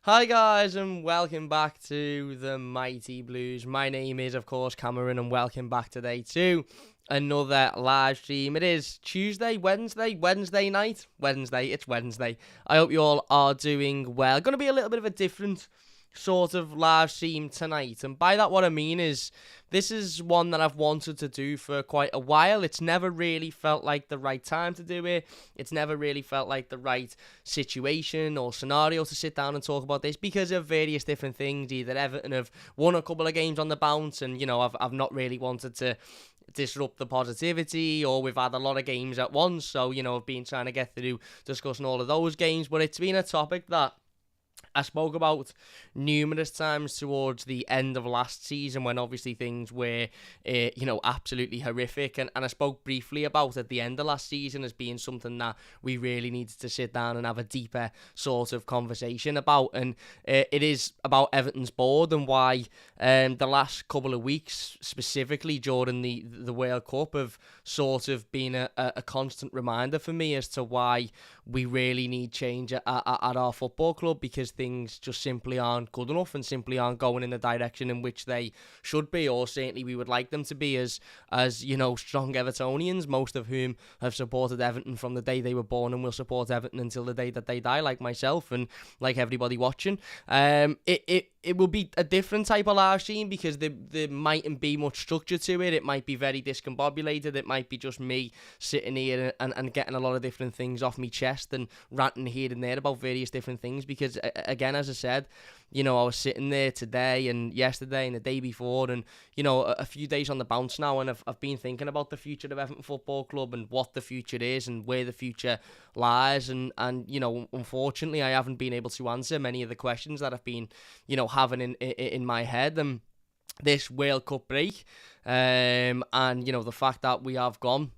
Hi guys and welcome back to the Mighty Blues. My name is of course Cameron and welcome back today to another live stream. It is Wednesday night. It's Wednesday. I hope you all are doing well. Going to be a little bit of a different sort of live stream tonight, and by that what I mean is this is one that I've wanted to do for quite a while. It's never really felt like the right time to do it. It's never really felt like the right situation or scenario to sit down and talk about this because of various different things. Either Everton have won a couple of games on the bounce and I've not really wanted to disrupt the positivity, or we've had a lot of games at once, so I've been trying to get through discussing all of those games. But it's been a topic that I spoke about numerous times towards the end of last season when obviously things were, absolutely horrific. And I spoke briefly about at the end of last season as being something that we really needed to sit down and have a deeper sort of conversation about. And it is about Everton's board and why the last couple of weeks, specifically during the World Cup, have sort of been a constant reminder for me as to why we really need change at our football club, because things just simply aren't good enough and simply aren't going in the direction in which they should be, or certainly we would like them to be as strong Evertonians, most of whom have supported Everton from the day they were born and will support Everton until the day that they die, like myself and like everybody watching. It will be a different type of live stream because there mightn't be much structure to it. It might be very discombobulated. It might be just me sitting here and getting a lot of different things off my chest and ranting here and there about various different things, because again, as I said, I was sitting there today and yesterday and the day before and, a few days on the bounce now, and I've been thinking about the future of Everton Football Club and what the future is and where the future lies. And unfortunately, I haven't been able to answer many of the questions that I've been, having in my head. And this World Cup break, and, the fact that we have gone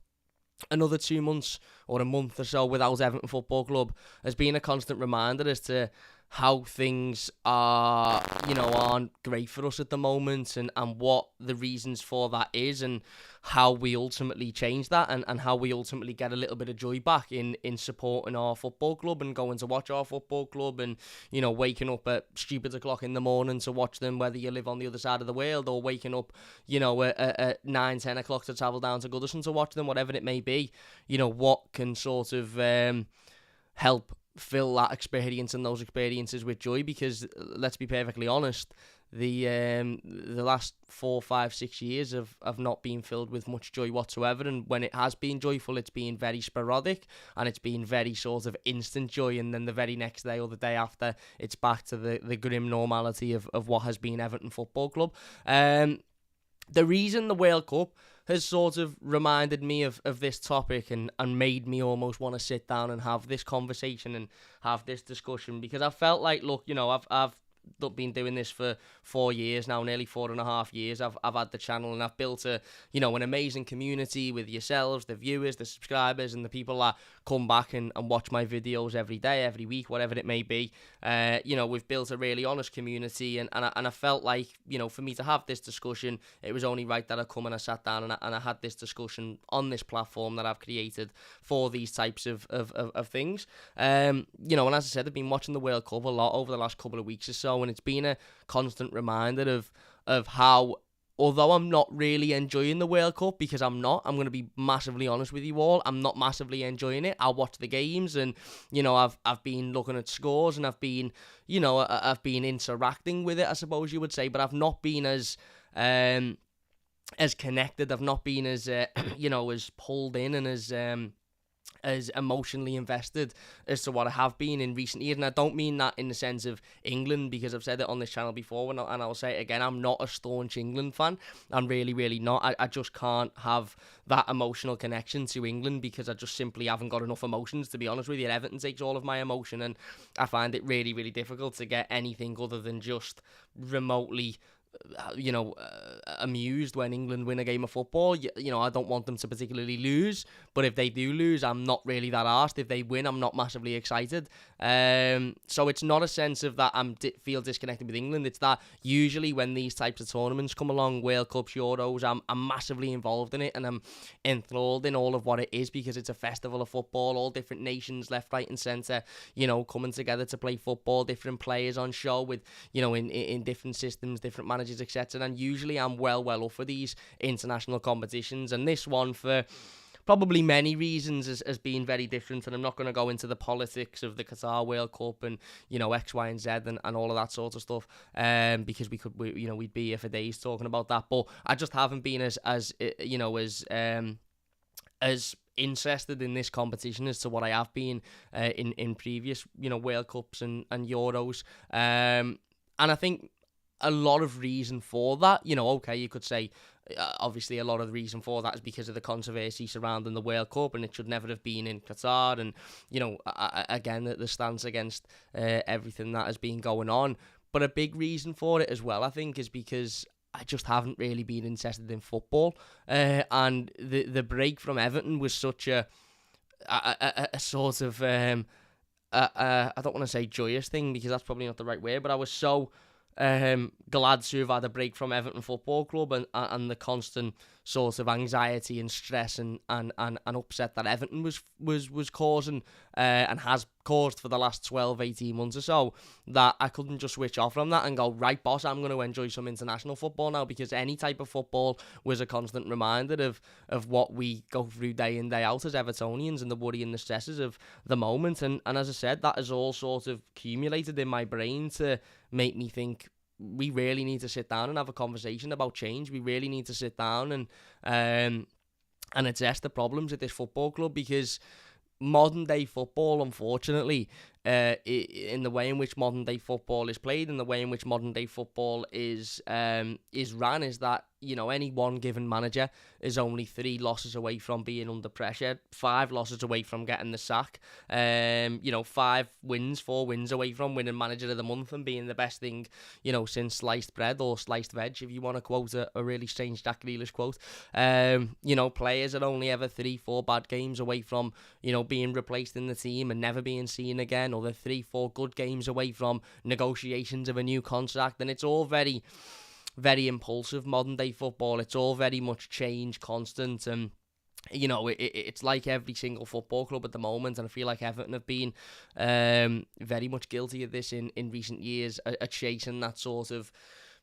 another 2 months or a month or so without Everton Football Club has been a constant reminder as to how things aren't great for us at the moment, and what the reasons for that is, and how we ultimately change that, and how we ultimately get a little bit of joy back in supporting our football club and going to watch our football club, and waking up at stupid o'clock in the morning to watch them, whether you live on the other side of the world, or waking up at 9-10 o'clock to travel down to Goodison to watch them, whatever it may be. What can sort of help fill that experience and those experiences with joy, because let's be perfectly honest, the last 4, 5, 6 years have not been filled with much joy whatsoever, and when it has been joyful, it's been very sporadic and it's been very sort of instant joy, and then the very next day or the day after, it's back to the grim normality of what has been Everton Football Club. The reason the World Cup has sort of reminded me of this topic and made me almost want to sit down and have this conversation and have this discussion, because I felt like, look, I've been doing this for 4 years now, nearly 4.5 years. I've had the channel, and I've built an amazing community with yourselves, the viewers, the subscribers, and the people that come back and watch my videos every day, every week, whatever it may be. We've built a really honest community, and I felt like, for me to have this discussion, it was only right that I come and I sat down and I had this discussion on this platform that I've created for these types of things. And as I said, I've been watching the World Cup a lot over the last couple of weeks or so, and it's been a constant reminder of how, although I'm not really enjoying the World Cup, because I'm going to be massively honest with you all, I'm not massively enjoying it. I'll watch the games, and I've been looking at scores, and I've been interacting with it, I suppose you would say, but I've not been as connected. I've not been as as pulled in and as emotionally invested as to what I have been in recent years. And I don't mean that in the sense of England, because I've said it on this channel before, and I'll say it again, I'm not a staunch England fan. I'm really, really not. I just can't have that emotional connection to England, because I just simply haven't got enough emotions, to be honest with you. Everton takes all of my emotion, and I find it really, really difficult to get anything other than just remotely amused when England win a game of football. I don't want them to particularly lose, but if they do lose, I'm not really that arsed. If they win, I'm not massively excited. So it's not a sense of that feel disconnected with England. It's that usually when these types of tournaments come along, World Cups, Euros, I'm massively involved in it, and I'm enthralled in all of what it is, because it's a festival of football, all different nations, left, right and centre, coming together to play football, different players on show with, in different systems, different managers, etc. And usually I'm well up for these international competitions, and this one, for probably many reasons, has been very different. And I'm not going to go into the politics of the Qatar World Cup and X, Y, and Z and all of that sort of stuff, because we'd be here for days talking about that. But I just haven't been as interested in this competition as to what I have been in previous World Cups and Euros, and I think a lot of reason for that, okay, you could say obviously a lot of the reason for that is because of the controversy surrounding the World Cup, and it should never have been in Qatar, and again, the stance against everything that has been going on. But a big reason for it as well, I think, is because I just haven't really been interested in football, and the break from Everton was such a sort of I don't want to say joyous thing, because that's probably not the right word, but I was so glad to have had a break from Everton Football Club and the constant sort of anxiety and stress and upset that Everton was causing and has caused for the last 12-18 months or so, that I couldn't just switch off from that and go, right boss, I'm going to enjoy some international football now, because any type of football was a constant reminder of what we go through day in, day out as Evertonians, and the worry and the stresses of the moment. And as I said, that has all sort of accumulated in my brain to make me think we really need to sit down and have a conversation about change. We really need to sit down and address the problems at this football club, because modern day football, unfortunately, in the way in which modern day football is played, and the way in which modern day football is ran, is that any one given manager is only 3 losses away from being under pressure, 5 losses away from getting the sack, 4 wins away from winning manager of the month and being the best thing since sliced bread or sliced veg, if you want to quote a really strange Jack Grealish quote. Players are only ever 3-4 bad games away from being replaced in the team and never being seen again, or they're 3-4 good games away from negotiations of a new contract. And it's all very, very impulsive, modern day football. It's all very much change, constant, and it's like every single football club at the moment, and I feel like Everton have been very much guilty of this in recent years, chasing that sort of,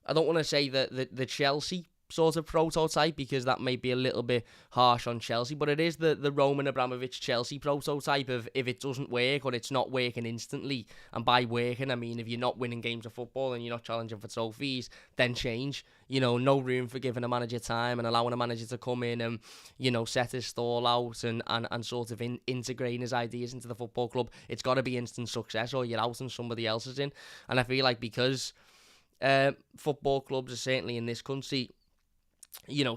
I don't want to say the Chelsea sort of prototype, because that may be a little bit harsh on Chelsea, but it is the Roman Abramovich Chelsea prototype of, if it doesn't work or it's not working instantly, and by working I mean if you're not winning games of football and you're not challenging for trophies, then change. No room for giving a manager time and allowing a manager to come in and set his stall out and sort of integrating his ideas into the football club. It's got to be instant success, or you're out and somebody else is in. And I feel like because football clubs are certainly in this country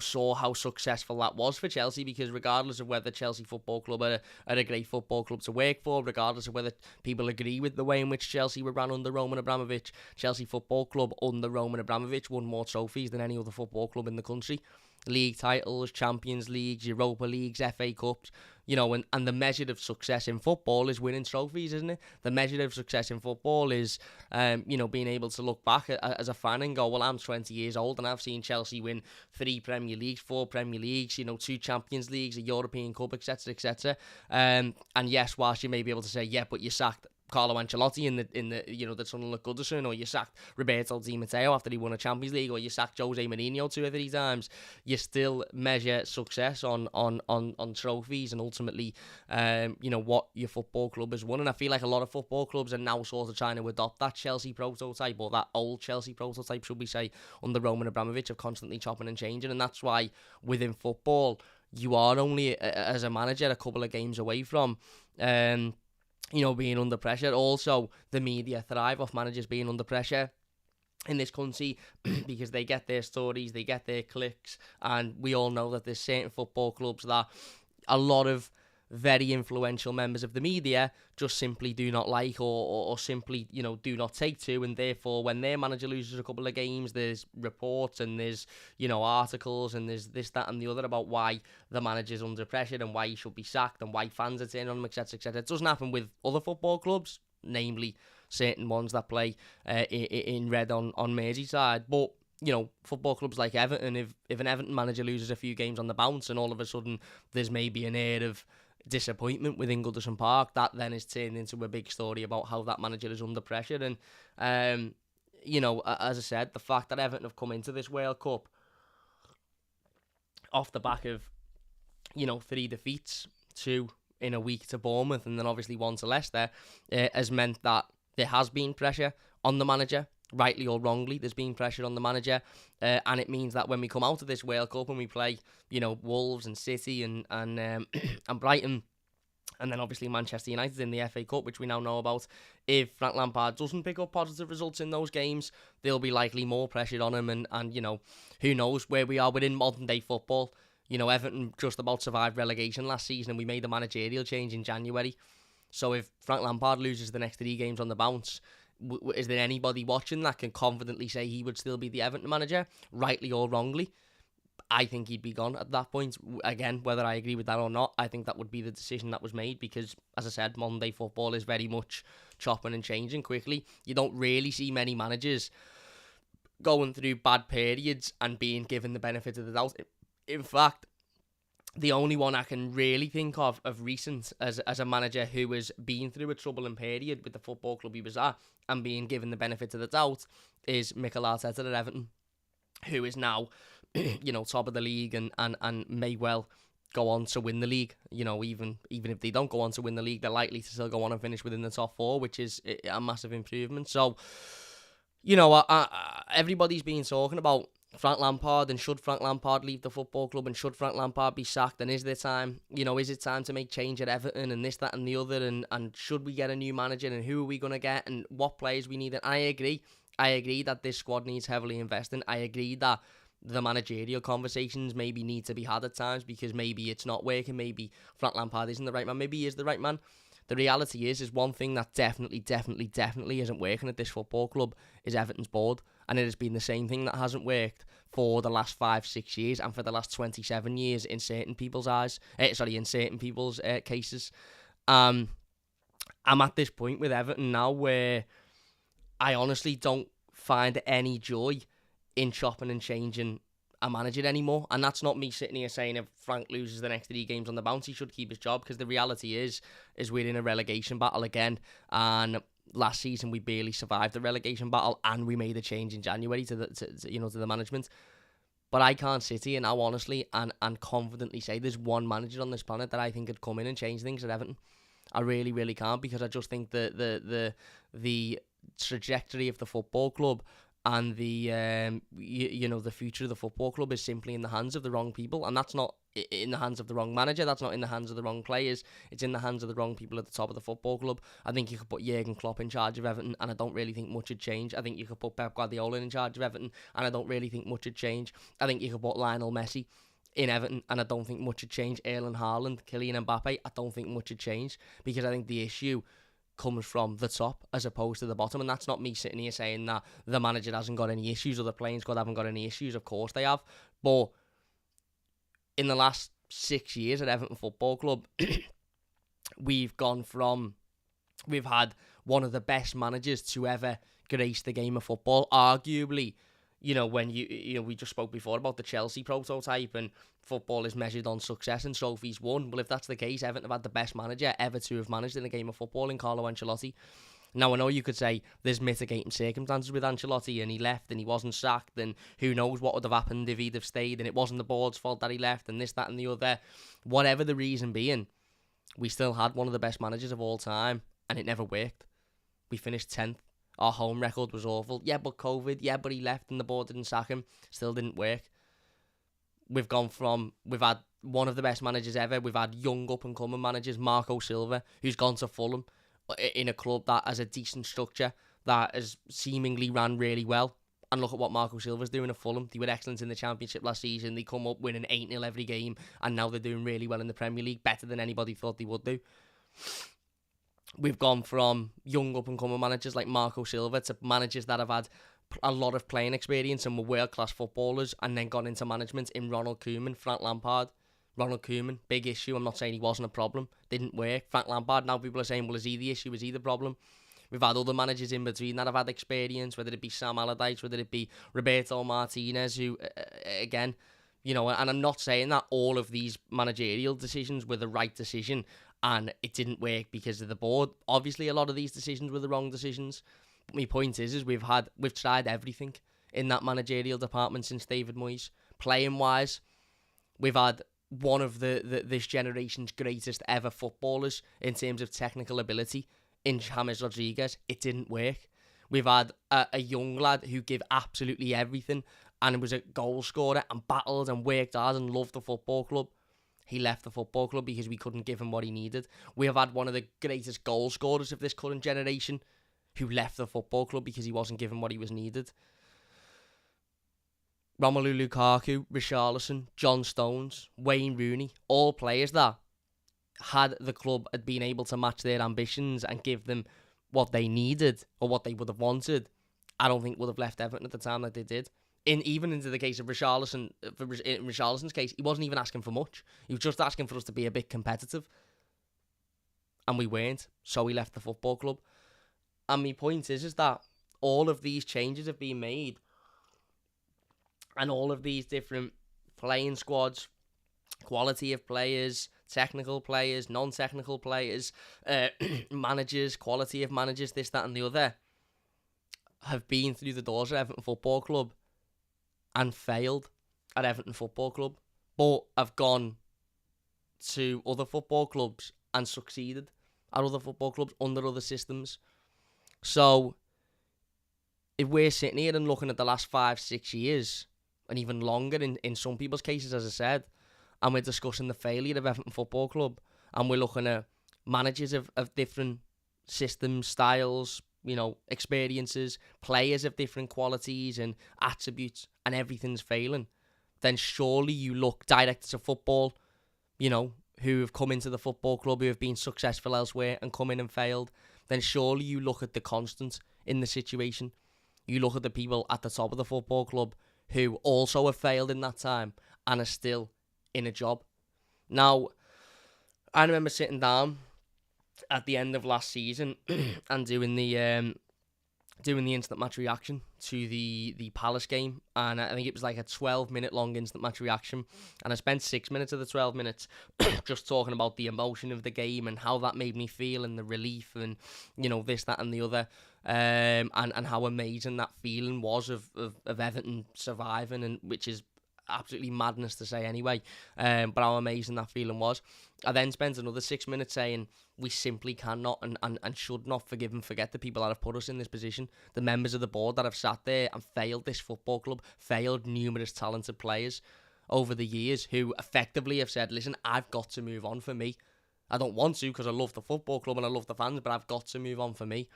saw how successful that was for Chelsea, because regardless of whether Chelsea Football Club are a great football club to work for, regardless of whether people agree with the way in which Chelsea were run under Roman Abramovich, Chelsea Football Club under Roman Abramovich won more trophies than any other football club in the country. League titles, Champions Leagues, Europa Leagues, FA Cups, and the measure of success in football is winning trophies, isn't it? The measure of success in football is, being able to look back as a fan and go, well, I'm 20 years old and I've seen Chelsea win 3 Premier Leagues, 4 Premier Leagues, 2 Champions Leagues, a European Cup, etc., etc. And yes, whilst you may be able to say, yeah, but you sacked Carlo Ancelotti in the the Sunderland Goodison, or you sacked Roberto Di Matteo after he won a Champions League, or you sacked Jose Mourinho 2 or 3 times, you still measure success on trophies and ultimately what your football club has won. And I feel like a lot of football clubs are now sort of trying to adopt that Chelsea prototype, or that old Chelsea prototype, should we say, under Roman Abramovich, of constantly chopping and changing. And that's why within football you are only as a manager a couple of games away from being under pressure. Also, the media thrive off managers being under pressure in this country because they get their stories, they get their clicks, and we all know that there's certain football clubs that a lot of very influential members of the media just simply do not like or simply, do not take to. And therefore, when their manager loses a couple of games, there's reports and there's, articles and there's this, that and the other about why the manager's under pressure and why he should be sacked and why fans are turning on him, etc., etc. It doesn't happen with other football clubs, namely certain ones that play in red on Merseyside. But football clubs like Everton, if an Everton manager loses a few games on the bounce and all of a sudden there's maybe an air of disappointment within Goodison Park, that then is turned into a big story about how that manager is under pressure. And, as I said, the fact that Everton have come into this World Cup off the back of, 3 defeats, 2 in a week to Bournemouth and then obviously 1 to Leicester, has meant that there has been pressure on the manager. Rightly or wrongly, there's been pressure on the manager, and it means that when we come out of this World Cup and we play, Wolves and City and and Brighton, and then obviously Manchester United in the FA Cup, which we now know about, if Frank Lampard doesn't pick up positive results in those games, there'll be likely more pressure on him, and who knows where we are within modern day football. Everton just about survived relegation last season, and we made a managerial change in January. So if Frank Lampard loses the next 3 games on the bounce, is there anybody watching that can confidently say he would still be the Everton manager, rightly or wrongly? I think he'd be gone at that point. Again, whether I agree with that or not, I think that would be the decision that was made because, as I said, modern day football is very much chopping and changing quickly. You don't really see many managers going through bad periods and being given the benefit of the doubt. In fact, the only one I can really think of recent as a manager who has been through a troubling period with the football club he was at and being given the benefit of the doubt is Mikel Arteta at Everton, who is now, top of the league and may well go on to win the league. Even if they don't go on to win the league, they're likely to still go on and finish within the top 4, which is a massive improvement. So, everybody's been talking about Frank Lampard and should Frank Lampard leave the football club and should Frank Lampard be sacked and is there time, is it time to make change at Everton and this, that and the other and should we get a new manager and who are we going to get and what players we need. And I agree that this squad needs heavily investing. I agree that the managerial conversations maybe need to be had at times because maybe it's not working, maybe Frank Lampard isn't the right man, maybe he is the right man. The reality is one thing that definitely isn't working at this football club is Everton's board. And it has been the same thing that hasn't worked for the last 5-6 years and for the last 27 years in certain people's cases. I'm at this point with Everton now where I honestly don't find any joy in chopping and changing a manager anymore. And that's not me sitting here saying if Frank loses the next 3 games on the bounce, he should keep his job, because the reality is we're in a relegation battle again. And last season we barely survived the relegation battle, and we made a change in January to the management. But I can't sit here now, honestly, and confidently say there's one manager on this planet that I think could come in and change things at Everton. I really, really can't, because I just think the trajectory of the football club and the the future of the football club is simply in the hands of the wrong people, and that's not in the hands of the wrong manager, that's not in the hands of the wrong players, it's in the hands of the wrong people at the top of the football club. I think you could put Jurgen Klopp in charge of Everton and I don't really think much would change. I think you could put Pep Guardiola in charge of Everton and I don't really think much would change. I think you could put Lionel Messi in Everton and I don't think much would change. Erling Haaland, Kylian Mbappe, I don't think much would change, because I think the issue comes from the top as opposed to the bottom. And that's not me sitting here saying that the manager hasn't got any issues or the playing squad haven't got any issues. Of course they have. But in the last 6 years at Everton Football Club, we've had one of the best managers to ever grace the game of football. Arguably, when we just spoke before about the Chelsea prototype and football is measured on success and trophies won. Well, if that's the case, Everton have had the best manager ever to have managed in the game of football in Carlo Ancelotti. Now, I know you could say there's mitigating circumstances with Ancelotti and he left and he wasn't sacked and who knows what would have happened if he'd have stayed and it wasn't the board's fault that he left and this, that and the other. Whatever the reason being, we still had one of the best managers of all time and it never worked. We finished 10th. Our home record was awful. Yeah, but COVID. Yeah, but he left and the board didn't sack him. Still didn't work. We've had one of the best managers ever. We've had young up-and-coming managers, Marco Silva, who's gone to Fulham in a club that has a decent structure, that has seemingly ran really well. And look at what Marco Silva's doing at Fulham. They were excellent in the Championship last season. They come up winning 8-0 every game, and now they're doing really well in the Premier League, better than anybody thought they would do. We've gone from young up-and-coming managers like Marco Silva to managers that have had a lot of playing experience and were world-class footballers, and then gone into management in Ronald Koeman, Frank Lampard. Ronald Koeman, big issue. I'm not saying he wasn't a problem. Didn't work. Frank Lampard, now people are saying, well, is he the issue? Is he the problem? We've had other managers in between that have had experience, whether it be Sam Allardyce, whether it be Roberto Martinez, who, again, you know, and I'm not saying that all of these managerial decisions were the right decision and it didn't work because of the board. Obviously, a lot of these decisions were the wrong decisions. But my point is we've tried everything in that managerial department since David Moyes. Playing-wise, we've had one of this generation's greatest ever footballers in terms of technical ability in James Rodriguez. It didn't work. We've had a young lad who gave absolutely everything and was a goal scorer and battled and worked hard and loved the football club. He left the football club because we couldn't give him what he needed. We have had one of the greatest goal scorers of this current generation who left the football club because he wasn't given what he was needed. Romelu Lukaku, Richarlison, John Stones, Wayne Rooney, all players that, had the club had been able to match their ambitions and give them what they needed or what they would have wanted, I don't think would have left Everton at the time that they did. Even into the case of Richarlison, in Richarlison's case, he wasn't even asking for much. He was just asking for us to be a bit competitive. And we weren't, so he left the football club. And my point is that all of these changes have been made. And all of these different playing squads, quality of players, technical players, non-technical players, managers, quality of managers, this, that and the other, have been through the doors of Everton Football Club and failed at Everton Football Club, but have gone to other football clubs and succeeded at other football clubs under other systems. So, if we're sitting here and looking at the last 5-6 years, and even longer in some people's cases, as I said, and we're discussing the failure of Everton Football Club, and we're looking at managers of different systems, styles, you know, experiences, players of different qualities and attributes, and everything's failing, then surely you look directors of football, you know, who have come into the football club, who have been successful elsewhere and come in and failed, then surely you look at the constant in the situation. You look at the people at the top of the football club who also have failed in that time and are still in a job. Now, I remember sitting down at the end of last season and doing the instant match reaction to the Palace game, and I think it was like a 12-minute long instant match reaction, and I spent 6 minutes of the 12 minutes just talking about the emotion of the game and how that made me feel and the relief and, you know, this, that and the other, and how amazing that feeling was of Everton surviving, and which is absolutely madness to say anyway, but how amazing that feeling was. I then spent another 6 minutes saying we simply cannot and should not forgive and forget the people that have put us in this position, the members of the board that have sat there and failed this football club, failed numerous talented players over the years who effectively have said, listen, I've got to move on for me. I don't want to because I love the football club and I love the fans, but I've got to move on for me.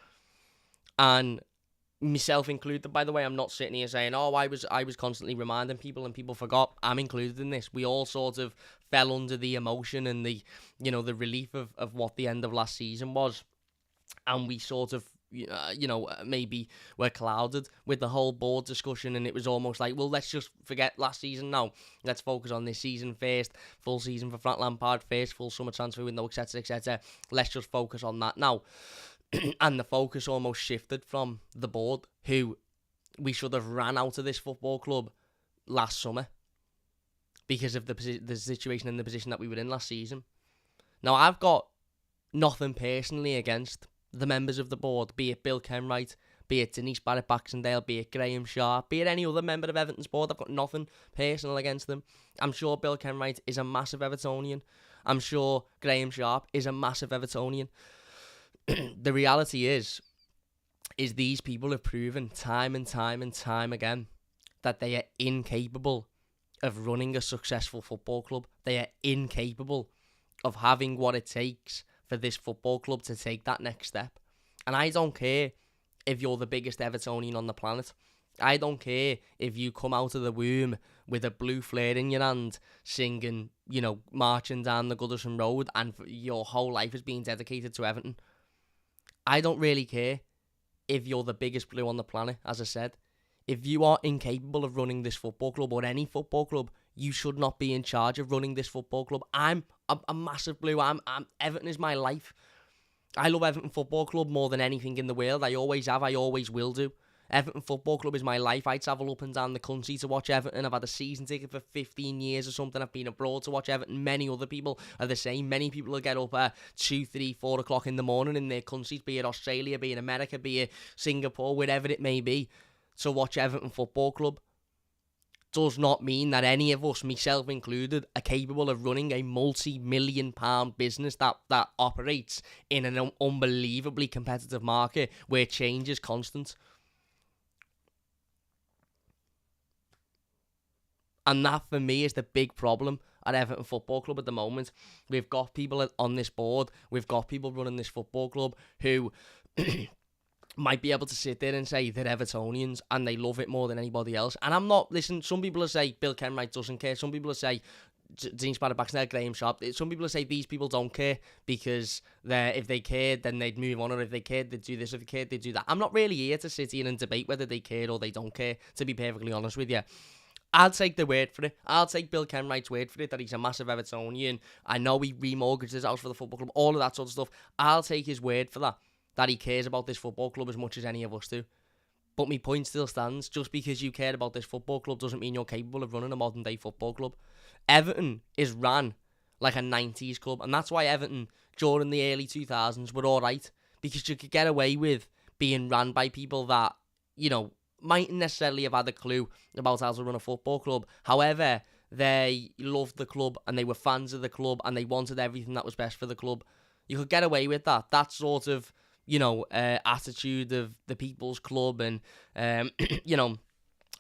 And myself included, by the way, I'm not sitting here saying, oh, I was constantly reminding people and people forgot. I'm included in this. We all sort of fell under the emotion and the, you know, the relief of what the end of last season was. And we sort of, maybe were clouded with the whole board discussion, and it was almost like, well, let's just forget last season now. Let's focus on this season first. Full season for Frank Lampard first, full summer transfer window, etc., etc. Let's just focus on that now. And the focus almost shifted from the board, who we should have ran out of this football club last summer because of the situation and the position that we were in last season. Now, I've got nothing personally against the members of the board, be it Bill Kenwright, be it Denise Barrett-Baxendale, be it Graham Sharp, be it any other member of Everton's board. I've got nothing personal against them. I'm sure Bill Kenwright is a massive Evertonian. I'm sure Graham Sharp is a massive Evertonian. The reality is these people have proven time and time and time again that they are incapable of running a successful football club. They are incapable of having what it takes for this football club to take that next step. And I don't care if you're the biggest Evertonian on the planet. I don't care if you come out of the womb with a blue flare in your hand, singing, marching down the Goodison Road, and your whole life is being dedicated to Everton. I don't really care if you're the biggest blue on the planet, as I said. If you are incapable of running this football club or any football club, you should not be in charge of running this football club. I'm a massive blue. Everton is my life. I love Everton Football Club more than anything in the world. I always have. I always will do. Everton Football Club is my life. I travel up and down the country to watch Everton. I've had a season ticket for 15 years or something. I've been abroad to watch Everton. Many other people are the same. Many people will get up at 2, 3, 4 o'clock in the morning in their countries, be it Australia, be it America, be it Singapore, wherever it may be, to watch Everton Football Club. Does not mean that any of us, myself included, are capable of running a multi-million-pound business that operates in an unbelievably competitive market where change is constant. And that, for me, is the big problem at Everton Football Club at the moment. We've got people on this board, we've got people running this football club who might be able to sit there and say they're Evertonians and they love it more than anybody else. And I'm not, listen, some people will say Bill Kenwright doesn't care. Some people will say Dean Sparrow-Baxter, Graham Sharp. Some people will say these people don't care because if they cared, then they'd move on, or if they cared, they'd do this, if they cared, they'd do that. I'm not really here to sit here and debate whether they cared or they don't care, to be perfectly honest with you. I'll take the word for it. I'll take Bill Kenwright's word for it, that he's a massive Evertonian. I know he remortgaged his house for the football club, all of that sort of stuff. I'll take his word for that he cares about this football club as much as any of us do. But my point still stands. Just because you care about this football club doesn't mean you're capable of running a modern-day football club. Everton is ran like a 90s club, and that's why Everton, during the early 2000s, were alright, because you could get away with being ran by people that, mightn't necessarily have had a clue about how to run a football club. However, they loved the club and they were fans of the club and they wanted everything that was best for the club. You could get away with that. That sort of, attitude of the people's club, and,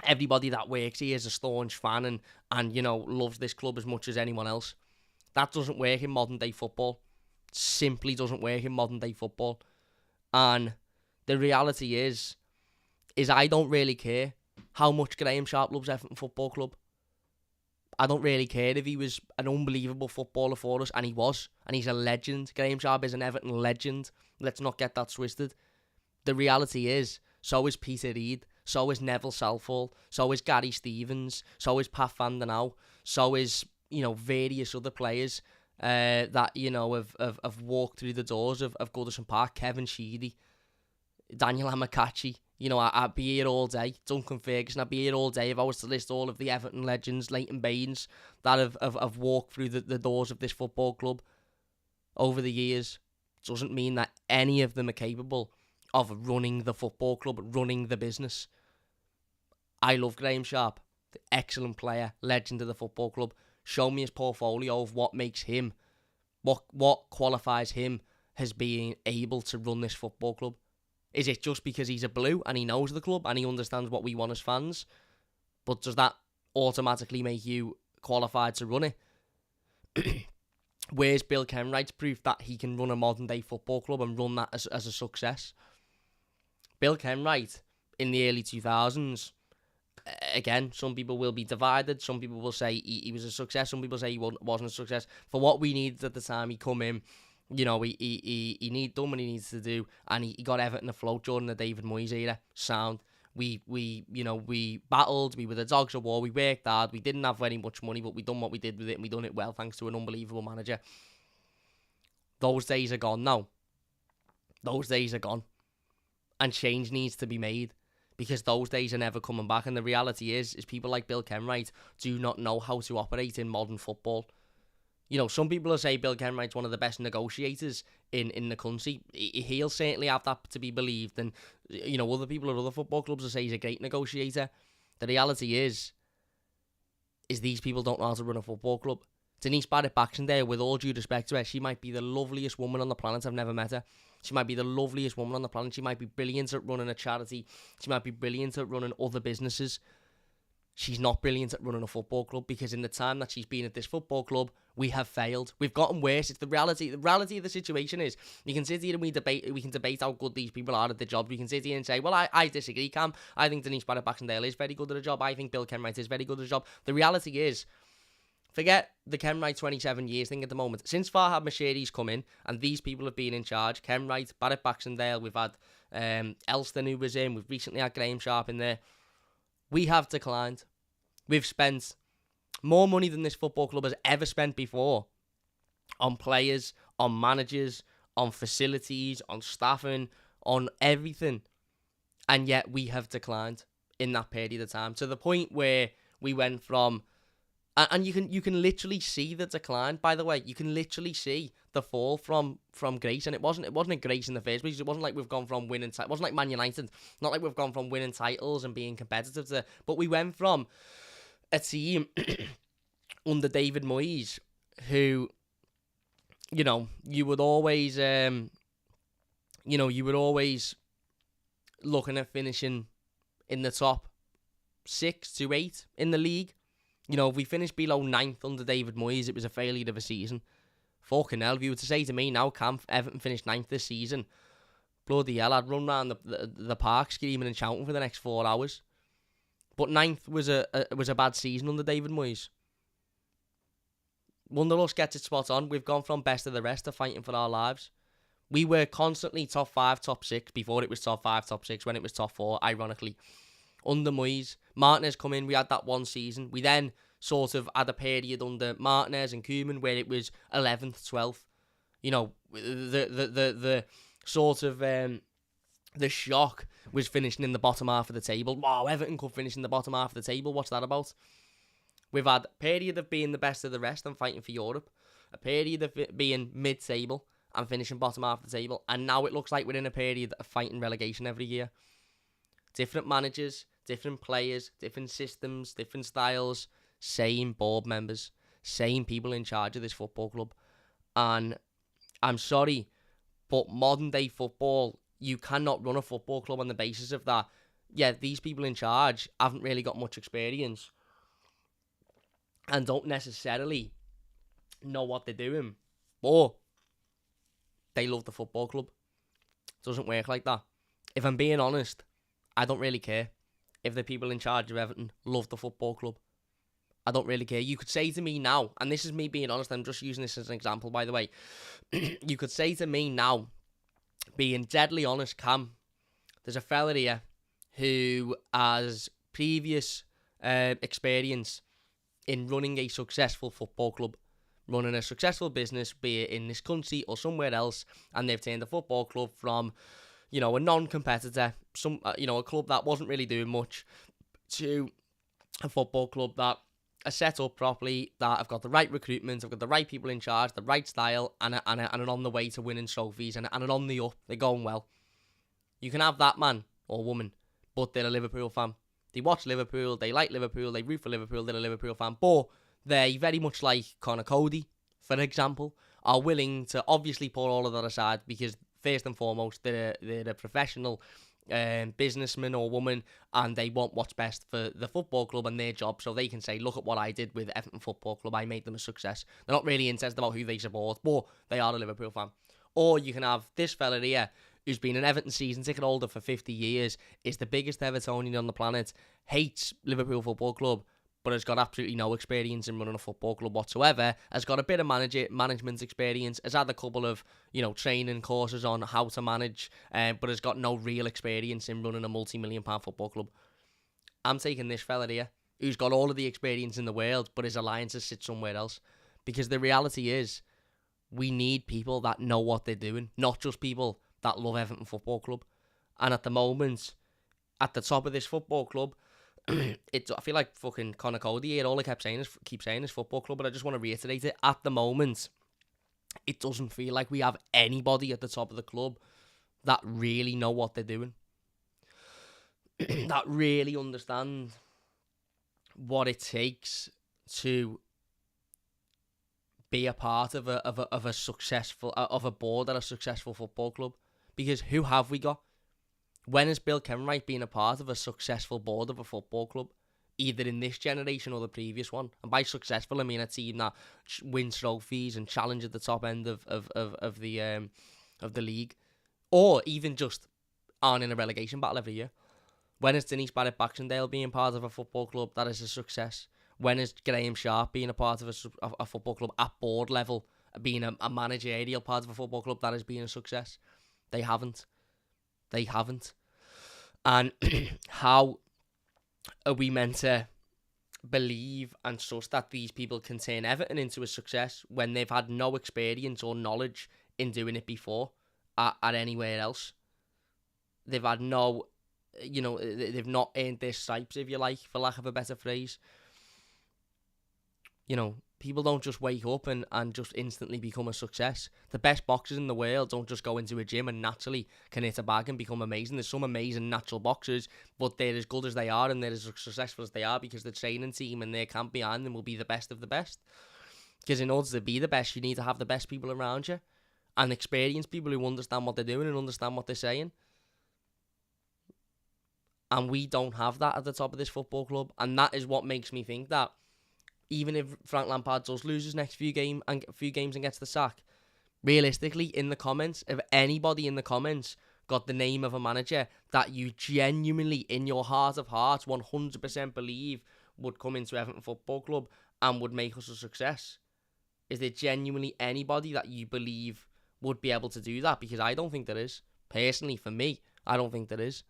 everybody that works here is a staunch fan and loves this club as much as anyone else. That doesn't work in modern day football. Simply doesn't work in modern day football. And the reality is I don't really care how much Graham Sharp loves Everton Football Club. I don't really care if he was an unbelievable footballer for us, and he was, and he's a legend. Graham Sharp is an Everton legend. Let's not get that twisted. The reality is, so is Peter Reid, so is Neville Southall, so is Gary Stevens, so is Pat van den Hauw, so is, various other players that, have walked through the doors of Goodison Park. Kevin Sheedy, Daniel Amokachi. I'd be here all day. Duncan Ferguson, I'd be here all day if I was to list all of the Everton legends, Leighton Baines, that have walked through the doors of this football club over the years. Doesn't mean that any of them are capable of running the football club, running the business. I love Graham Sharp, the excellent player, legend of the football club. Show me his portfolio of what makes him, what qualifies him as being able to run this football club. Is it just because he's a blue and he knows the club and he understands what we want as fans? But does that automatically make you qualified to run it? Where's Bill Kenwright's proof that he can run a modern day football club and run that as a success? Bill Kenwright, in the early 2000s, again, some people will be divided. Some people will say he was a success. Some people say he wasn't a success. For what we needed at the time, he come in. He done what he needs to do, and he got Everton afloat during the David Moyes era. Sound. We battled. We were the dogs of war. We worked hard. We didn't have very much money, but we done what we did with it, and we done it well thanks to an unbelievable manager. Those days are gone now. Those days are gone, and change needs to be made, because those days are never coming back. And the reality is people like Bill Kenwright do not know how to operate in modern football. Some people will say Bill Kenwright's one of the best negotiators in the country. He'll certainly have that to be believed. And, other people at other football clubs will say he's a great negotiator. The reality is these people don't know how to run a football club. Denise Barrett-Baxendale, with all due respect to her, she might be the loveliest woman on the planet. I've never met her. She might be the loveliest woman on the planet. She might be brilliant at running a charity. She might be brilliant at running other businesses. she's not brilliant at running a football club, because in the time that she's been at this football club, we have failed. We've gotten worse. It's the reality. The reality of the situation is, you can sit here and we can debate how good these people are at the job. We can sit here and say, well, I disagree, Cam. I think Denise Barrett-Baxendale is very good at the job. I think Bill Kenwright is very good at the job. The reality is, forget the Kenwright 27 years thing at the moment. Since Farhad Moshiri's come in and these people have been in charge, Kenwright, Barrett-Baxendale, we've had Elston who was in, we've recently had Graham Sharp in there. We have declined. We've spent more money than this football club has ever spent before on players, on managers, on facilities, on staffing, on everything. And yet we have declined in that period of time, to the point where we went from, and you can literally see the decline, by the way. You can literally see the fall from grace, and it wasn't a grace in the first place. It wasn't like we've gone from winning, it wasn't like Man United, not like we've gone from winning titles and being competitive to, but we went from a team under David Moyes who, you would always looking at finishing in the top 6 to 8 in the league. If we finished below 9th under David Moyes, it was a failure of a season. Fucking hell, if you were to say to me now, Cam, Everton finished 9th this season, bloody hell, I'd run around the park screaming and shouting for the next 4 hours. But 9th was a bad season under David Moyes. Wonderlust gets it spot on. We've gone from best of the rest to fighting for our lives. We were constantly top 5, top 6, before it was top 5, top 6, when it was top 4, ironically. Under Moyes, Martinez come in, we had that one season. We then sort of had a period under Martinez and Koeman where it was 11th, 12th. The sort of the shock was finishing in the bottom half of the table. Wow, Everton could finish in the bottom half of the table. What's that about? We've had a period of being the best of the rest and fighting for Europe, a period of being mid-table and finishing bottom half of the table, and now it looks like we're in a period of fighting relegation every year. Different managers, different players, different systems, different styles, same board members, same people in charge of this football club. And I'm sorry, but modern day football, you cannot run a football club on the basis of that. Yeah, these people in charge haven't really got much experience and don't necessarily know what they're doing, but they love the football club. It doesn't work like that. If I'm being honest, I don't really care if the people in charge of Everton love the football club. I don't really care. You could say to me now, and this is me being honest, I'm just using this as an example, by the way. You could say to me now, being deadly honest, Cam, there's a fella here who has previous experience in running a successful football club, running a successful business, be it in this country or somewhere else, and they've turned the football club from, a non-competitor, a club that wasn't really doing much, to a football club that are set up properly, that have got the right recruitment, have got the right people in charge, the right style, and are on the way to winning trophies, and are on the up. They're going well. You can have that man or woman, but they're a Liverpool fan. They watch Liverpool, they like Liverpool, they root for Liverpool, they're a Liverpool fan, but they, very much like Conor Cody, for example, are willing to obviously put all of that aside, because first and foremost, they're a professional businessman or woman, and they want what's best for the football club and their job, so they can say, look at what I did with Everton Football Club, I made them a success. They're not really interested about who they support, but they are a Liverpool fan. Or you can have this fella here, who's been an Everton season ticket holder for 50 years, is the biggest Evertonian on the planet, hates Liverpool Football Club, but has got absolutely no experience in running a football club whatsoever, has got a bit of management experience, has had a couple of, training courses on how to manage, but has got no real experience in running a multi-million pound football club. I'm taking this fella here, who's got all of the experience in the world, but his alliances sit somewhere else. Because the reality is, we need people that know what they're doing, not just people that love Everton Football Club. And at the moment, at the top of this football club, I feel like fucking Conor Cody here. All I keep saying is football club, but I just want to reiterate it. At the moment, it doesn't feel like we have anybody at the top of the club that really know what they're doing, that really understand what it takes to be a part of a successful board at a successful football club. Because who have we got? When has Bill Kenwright been a part of a successful board of a football club? either in this generation or the previous one. And by successful, I mean a team that wins trophies and challenge at the top end of the league, or even just aren't in a relegation battle every year. When is Denise Barrett-Baxendale being part of a football club that is a success? When is Graham Sharp being a part of a football club at board level, being a managerial part of a football club that has been a success? They haven't. They haven't. And how are we meant to believe and trust that these people can turn Everton into a success when they've had no experience or knowledge in doing it before at anywhere else? They've had no, they've not earned their stripes, if you like, for lack of a better phrase. People don't just wake up and just instantly become a success. The best boxers in the world don't just go into a gym and naturally can hit a bag and become amazing. There's some amazing natural boxers, but they're as good as they are and they're as successful as they are because the training team and their camp behind them will be the best of the best. Because in order to be the best, you need to have the best people around you and experienced people who understand what they're doing and understand what they're saying. And we don't have that at the top of this football club. And that is what makes me think that even if Frank Lampard does lose his next few games and gets the sack, realistically, in the comments, if anybody in the comments got the name of a manager that you genuinely, in your heart of hearts, 100% believe would come into Everton Football Club and would make us a success, is there genuinely anybody that you believe would be able to do that? Because I don't think there is. Personally, for me, I don't think there is.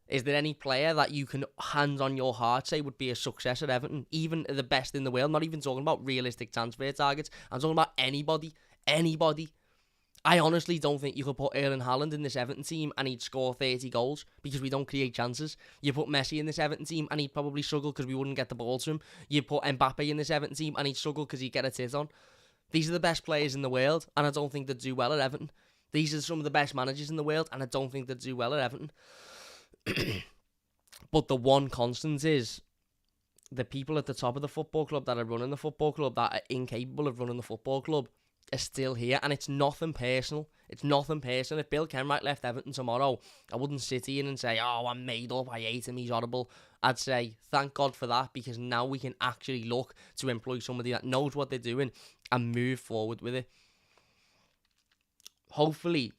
Is there any player that you can, hands on your heart, say would be a success at Everton? Even the best in the world. Not even talking about realistic transfer targets. I'm talking about anybody. Anybody. I honestly don't think you could put Erling Haaland in this Everton team and he'd score 30 goals because we don't create chances. You put Messi in this Everton team and he'd probably struggle because we wouldn't get the ball to him. You put Mbappe in this Everton team and he'd struggle because he'd get a tit on. These are the best players in the world and I don't think they'd do well at Everton. These are some of the best managers in the world and I don't think they'd do well at Everton. But the one constant is the people at the top of the football club that are running the football club, that are incapable of running the football club, are still here. And it's nothing personal. It's nothing personal. If Bill Kenwright left Everton tomorrow, I wouldn't sit here and say, oh, I'm made up, I hate him, he's horrible. I'd say, thank God for that, because now we can actually look to employ somebody that knows what they're doing and move forward with it. Hopefully,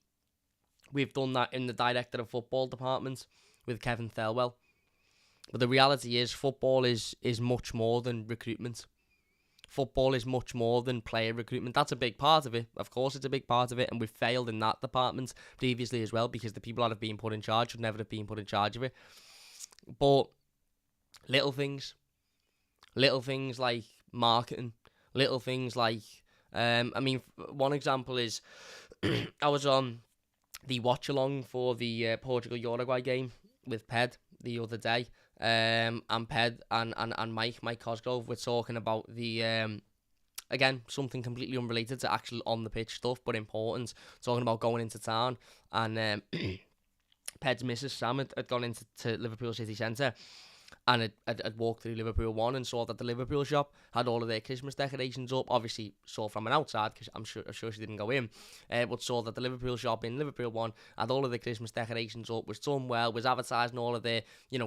we've done that in the director of football department with Kevin Thelwell. But the reality is football is much more than recruitment. Football is much more than player recruitment. That's a big part of it. Of course, it's a big part of it, and we've failed in that department previously as well because the people that have been put in charge should never have been put in charge of it. But little things like marketing, little things like, one example is I was on the watch-along for the Portugal-Uruguay game with Ped the other day, and Ped and Mike Cosgrove were talking about the, again, something completely unrelated to actual on-the-pitch stuff, but important, talking about going into town, and Ped's missus, Sam, had gone into Liverpool City Centre, and I'd walked through Liverpool 1 and saw that the Liverpool shop had all of their Christmas decorations up. Obviously, saw from an outside, because I'm sure she didn't go in, but saw that the Liverpool shop in Liverpool 1 had all of the Christmas decorations up, was done well, was advertising all of their,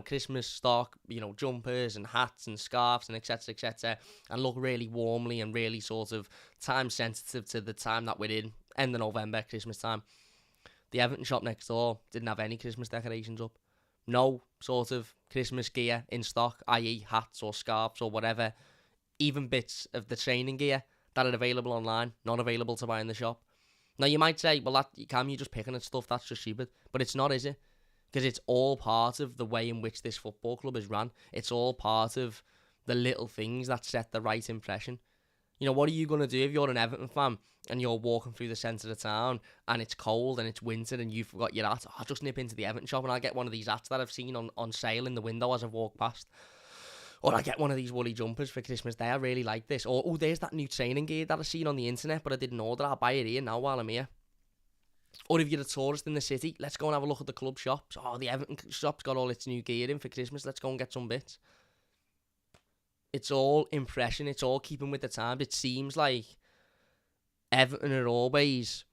Christmas stock, jumpers and hats and scarves and etc., and look really warmly and really sort of time sensitive to the time that we're in, end of November, Christmas time. The Everton shop next door didn't have any Christmas decorations up. No sort of Christmas gear in stock, i.e. hats or scarves or whatever. Even bits of the training gear that are available online, not available to buy in the shop. Now you might say, well, you're just picking at stuff, that's just stupid. But it's not, is it? Because it's all part of the way in which this football club is run. It's all part of the little things that set the right impression. What are you going to do if you're an Everton fan and you're walking through the centre of town and it's cold and it's winter and you've forgot your hat? I'll just nip into the Everton shop and I'll get one of these hats that I've seen on sale in the window as I've walked past. Or I get one of these woolly jumpers for Christmas Day. I really like this. Or, oh, there's that new training gear that I've seen on the internet, but I didn't order. I'll buy it here now while I'm here. Or if you're a tourist in the city, let's go and have a look at the club shops. Oh, the Everton shop's got all its new gear in for Christmas. Let's go and get some bits. It's all impression. It's all keeping with the times. It seems like Everton are always,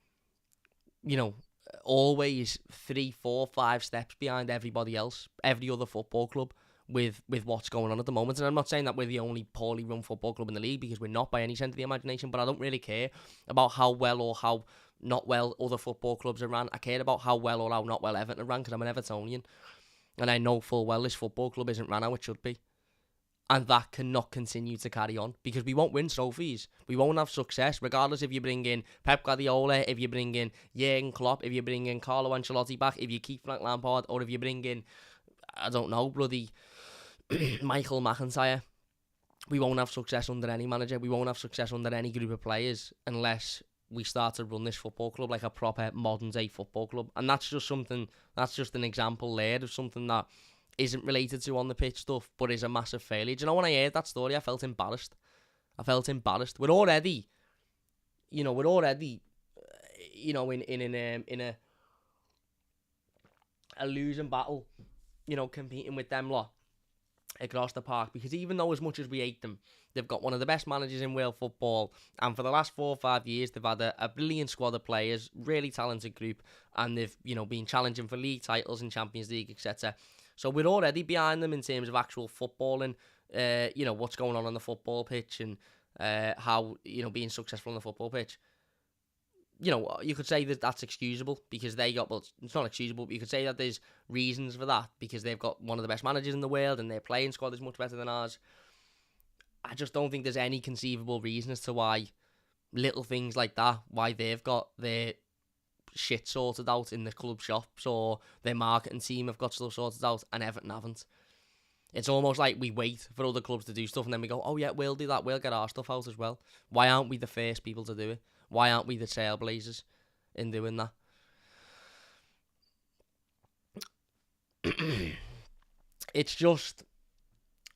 always 3, 4, 5 steps behind everybody else, every other football club. with what's going on at the moment. And I'm not saying that we're the only poorly run football club in the league, because we're not by any sense of the imagination, but I don't really care about how well or how not well other football clubs are ran. I care about how well or how not well Everton are ran, because I'm an Evertonian. And I know full well this football club isn't ran how it should be. And that cannot continue to carry on, because we won't win trophies. We won't have success, regardless if you bring in Pep Guardiola, if you bring in Jurgen Klopp, if you bring in Carlo Ancelotti back, if you keep Frank Lampard, or if you bring in, I don't know, bloody Michael McIntyre. We won't have success under any manager. We won't have success under any group of players unless we start to run this football club like a proper modern day football club. And that's just an example there of something that isn't related to on the pitch stuff, but is a massive failure. Do you know, when I heard that story, I felt embarrassed. We're already in a losing battle, competing with them lot across the park, because even though as much as we hate them, they've got one of the best managers in world football, and for the last 4 or 5 years they've had a brilliant squad of players, really talented group, and they've been challenging for league titles and Champions League, etc. So we're already behind them in terms of actual footballing, what's going on the football pitch, and how being successful on the football pitch. You could say that that's excusable because they got, well, it's not excusable, but you could say that there's reasons for that because they've got one of the best managers in the world and their playing squad is much better than ours. I just don't think there's any conceivable reason as to why little things like that, why they've got their shit sorted out in the club shops, or their marketing team have got stuff sorted out and Everton haven't. It's almost like we wait for other clubs to do stuff and then we go, oh yeah, we'll do that, we'll get our stuff out as well. Why aren't we the first people to do it? Why aren't we the trailblazers in doing that? It's just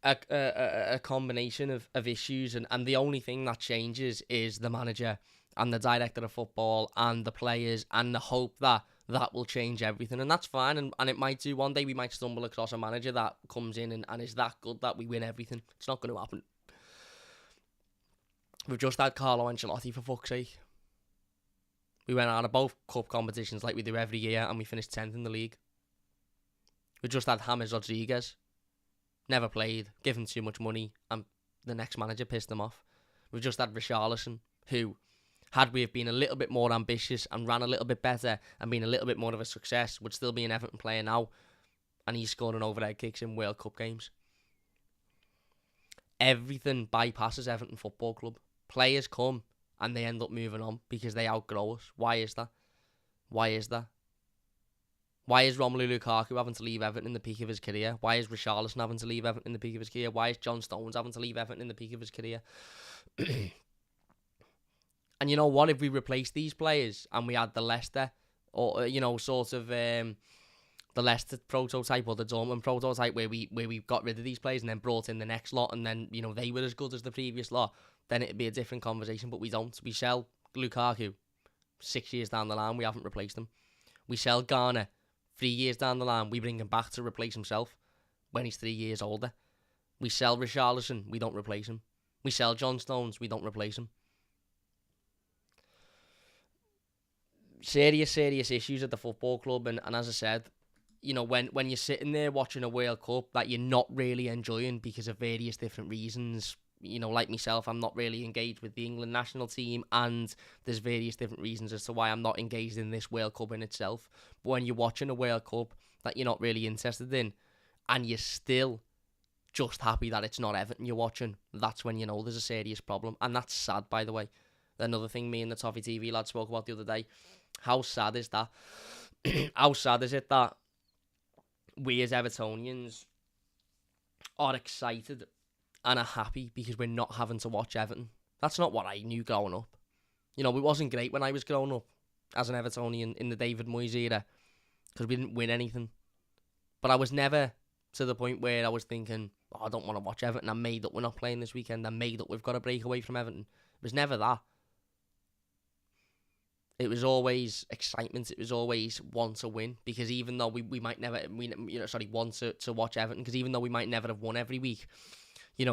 a combination of issues, and the only thing that changes is the manager and the director of football and the players, and the hope that will change everything. And that's fine, and it might do. One day we might stumble across a manager that comes in and is that good that we win everything. It's not going to happen. We've just had Carlo Ancelotti, for fuck's sake. We went out of both cup competitions like we do every year, and we finished 10th in the league. We just had James Rodriguez. Never played, given too much money, and the next manager pissed him off. We've just had Richarlison, who, had we have been a little bit more ambitious and ran a little bit better and been a little bit more of a success, would still be an Everton player now, and he's scoring overhead kicks in World Cup games. Everything bypasses Everton Football Club. Players come and they end up moving on because they outgrow us. Why is that? Why is Romelu Lukaku having to leave Everton in the peak of his career? Why is Richarlison having to leave Everton in the peak of his career? Why is John Stones having to leave Everton in the peak of his career? And you know what? If we replace these players and we had the Leicester, or the Leicester prototype or the Dortmund prototype, where we got rid of these players and then brought in the next lot, and then they were as good as the previous lot, then it'd be a different conversation. But we don't. We sell Lukaku 6 years down the line, we haven't replaced him. We sell Garner 3 years down the line, we bring him back to replace himself when he's 3 years older. We sell Richarlison, we don't replace him. We sell John Stones, we don't replace him. Serious issues at the football club, and as I said, when you're sitting there watching a World Cup that you're not really enjoying because of various different reasons, like myself, I'm not really engaged with the England national team, and there's various different reasons as to why I'm not engaged in this World Cup in itself. But when you're watching a World Cup that you're not really interested in, and you're still just happy that it's not Everton you're watching, that's when there's a serious problem. And that's sad, by the way. Another thing me and the Toffee TV lad spoke about the other day. How sad is that? How sad is it that we as Evertonians are excited and are happy because we're not having to watch Everton? That's not what I knew growing up. It wasn't great when I was growing up as an Evertonian in the David Moyes era because we didn't win anything. But I was never to the point where I was thinking, I don't want to watch Everton. I'm made up we're not playing this weekend. I'm made up we've got to break away from Everton. It was never that. It was always excitement. It was always want to win, because even though we might never, want to watch Everton, because even though we might never have won every week, we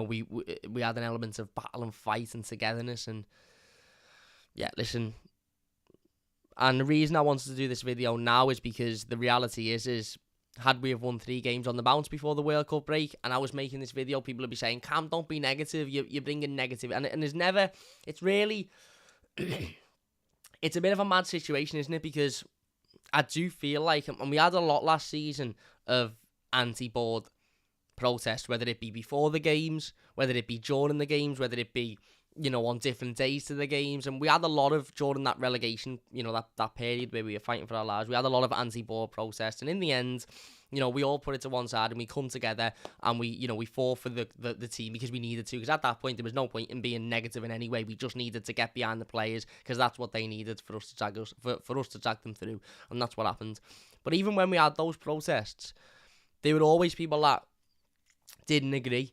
had an element of battle and fight and togetherness. And yeah, listen. And the reason I wanted to do this video now is because the reality is had we have won 3 games on the bounce before the World Cup break, and I was making this video, people would be saying, Cam, don't be negative, you're bringing negative. And there's never, it's really, it's a bit of a mad situation, isn't it? Because I do feel like, and we had a lot last season of anti-board protest, whether it be before the games, whether it be during the games, whether it be, on different days to the games. And we had a lot of, during that relegation, that period where we were fighting for our lives, we had a lot of anti-board protests. And in the end, we all put it to one side and we come together and we fought for the team because we needed to. Because at that point, there was no point in being negative in any way. We just needed to get behind the players because that's what they needed for us to drag them through. And that's what happened. But even when we had those protests, there were always people that didn't agree.